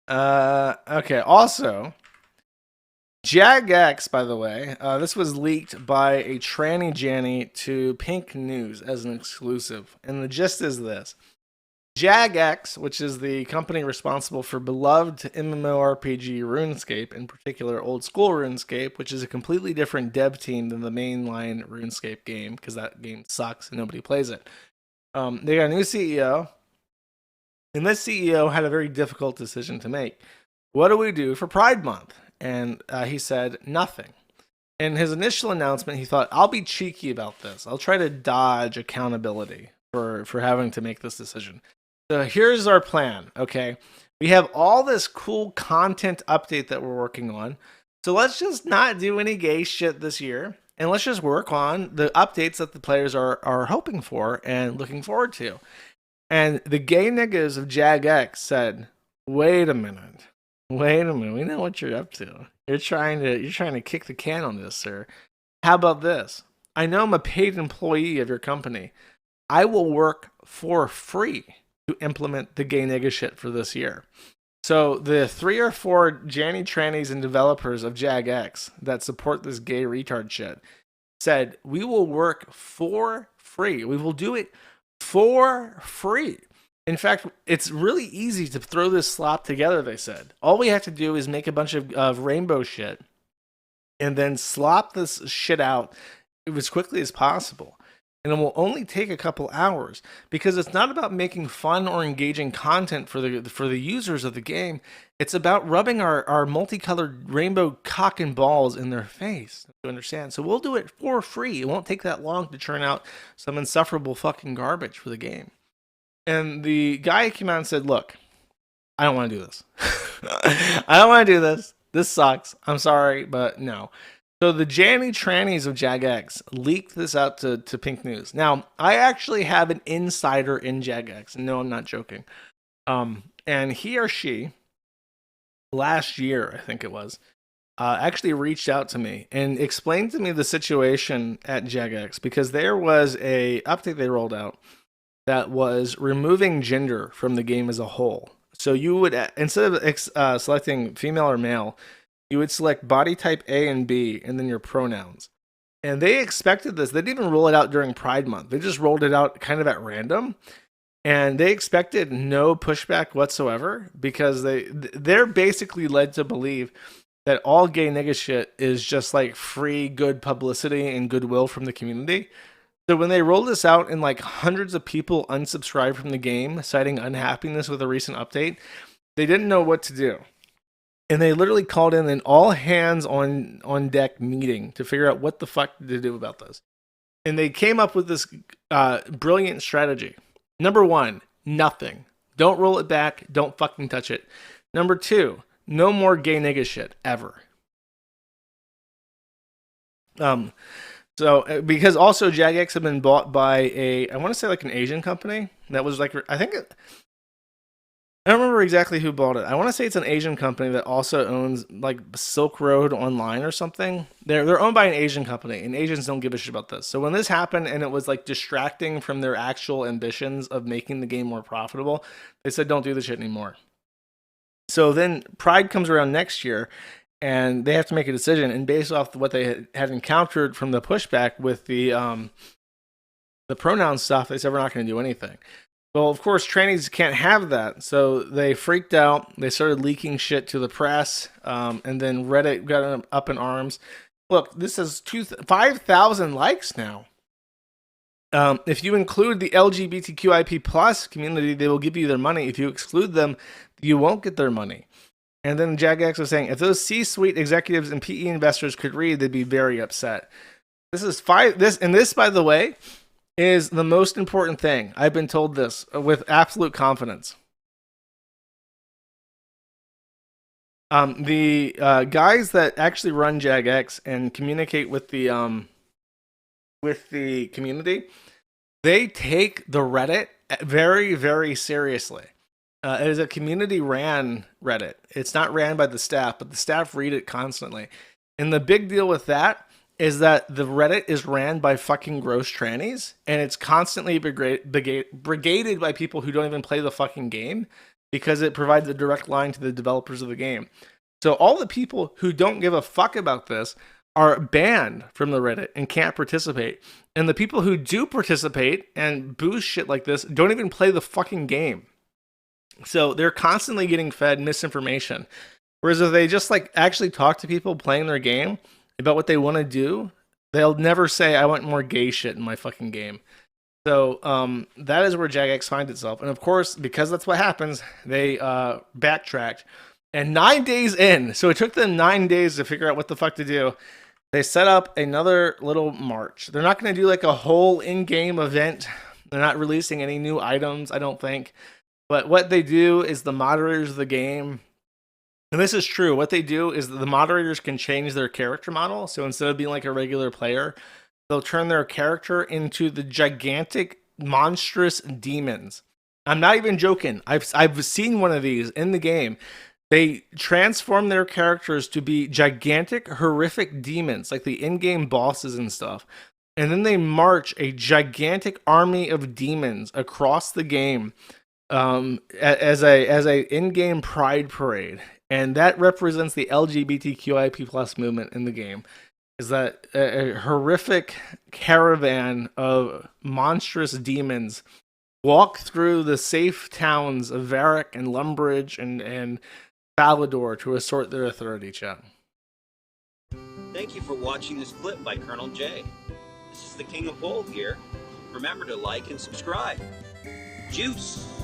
Okay. Also, JagX, by the way, this was leaked by a tranny Janny to Pink News as an exclusive, and the gist is this: JagX, which is the company responsible for beloved MMORPG RuneScape, in particular old school RuneScape, which is a completely different dev team than the mainline RuneScape game because that game sucks and nobody plays it. They got a new CEO, and this CEO had a very difficult decision to make. What do we do for Pride Month? And he said nothing. In his initial announcement, he thought, I'll be cheeky about this. I'll try to dodge accountability for having to make this decision. So here's our plan, okay? We have all this cool content update that we're working on. So let's just not do any gay shit this year. And let's just work on the updates that the players are hoping for and looking forward to. And the gay niggas of JagX said, wait a minute. Wait a minute. We know what you're up to. You're trying to kick the can on this, sir. How about this? I know I'm a paid employee of your company. I will work for free to implement the gay nigga shit for this year. So the 3 or 4 Janny trannies and developers of JagX that support this gay retard shit said, we will work for free. We will do it for free. In fact, it's really easy to throw this slop together, they said. All we have to do is make a bunch of rainbow shit and then slop this shit out as quickly as possible. And it will only take a couple hours because it's not about making fun or engaging content for the users of the game. It's about rubbing our multicolored rainbow cock and balls in their face. You understand? So we'll do it for free. It won't take that long to churn out some insufferable fucking garbage for the game. And the guy came out and said, look, I don't want to do this. I don't want to do this. This sucks. I'm sorry, but no. So the Janny trannies of JagX leaked this out to Pink News. Now, I actually have an insider in JagX, and no, I'm not joking. And he or she, last year, I think it was, actually reached out to me and explained to me the situation at JagX because there was a update they rolled out that was removing gender from the game as a whole. So you would, instead of selecting female or male, you would select body type A and B and then your pronouns. And they expected this. They didn't even roll it out during Pride Month. They just rolled it out kind of at random. And they expected no pushback whatsoever because they're basically led to believe that all gay nigga shit is just like free good publicity and goodwill from the community. So when they rolled this out and like hundreds of people unsubscribed from the game, citing unhappiness with a recent update, they didn't know what to do. And they literally called in an all hands on deck meeting to figure out what the fuck to do about this. And they came up with this brilliant strategy. Number 1, nothing. Don't roll it back. Don't fucking touch it. Number 2, no more gay nigga shit ever. So because also JagX had been bought by I want to say like an Asian company that was like, I don't remember exactly who bought it. I want to say it's an Asian company that also owns like Silk Road Online or something. They're owned by an Asian company, and Asians don't give a shit about this. So when this happened and it was like distracting from their actual ambitions of making the game more profitable, they said don't do this shit anymore. So then Pride comes around next year, and they have to make a decision. And based off what they had encountered from the pushback with the pronoun stuff, they said we're not going to do anything. Well, of course, trannies can't have that, so they freaked out. They started leaking shit to the press, and then Reddit got up in arms. Look, this has 5,000 likes now. If you include the LGBTQIP plus community, they will give you their money. If you exclude them, you won't get their money. And then JagX was saying, if those C-suite executives and PE investors could read, they'd be very upset. This, by the way, is the most important thing. I've been told this with absolute confidence. The guys that actually run JagX and communicate with the community, they take the Reddit very, very seriously. It is a community-ran Reddit. It's not ran by the staff, but the staff read it constantly. And the big deal with that is that the Reddit is ran by fucking gross trannies, and it's constantly brigaded by people who don't even play the fucking game. because it provides a direct line to the developers of the game. So all the people who don't give a fuck about this are banned from the Reddit and can't participate. And the people who do participate and boost shit like this don't even play the fucking game. So they're constantly getting fed misinformation. Whereas if they just like actually talk to people playing their game about what they want to do, they'll never say, I want more gay shit in my fucking game. So that is where Jagex finds itself. And of course, because that's what happens, they backtracked. And 9 days in, so it took them 9 days to figure out what the fuck to do. They set up another little march. They're not going to do like a whole in-game event. They're not releasing any new items, I don't think. But what they do is the moderators of the game, and this is true, what they do is the moderators can change their character model. So instead of being like a regular player, they'll turn their character into the gigantic, monstrous demons. I'm not even joking. I've seen one of these in the game. They transform their characters to be gigantic, horrific demons, like the in-game bosses and stuff. And then they march a gigantic army of demons across the game as a in-game pride parade. And that represents the LGBTQIP plus movement in the game. Is that a horrific caravan of monstrous demons walk through the safe towns of Varric and Lumbridge and Falador to assert their authority, chat. Thank you for watching this clip by Colonel J. This is the King of Bold here. Remember to like and subscribe. Juice!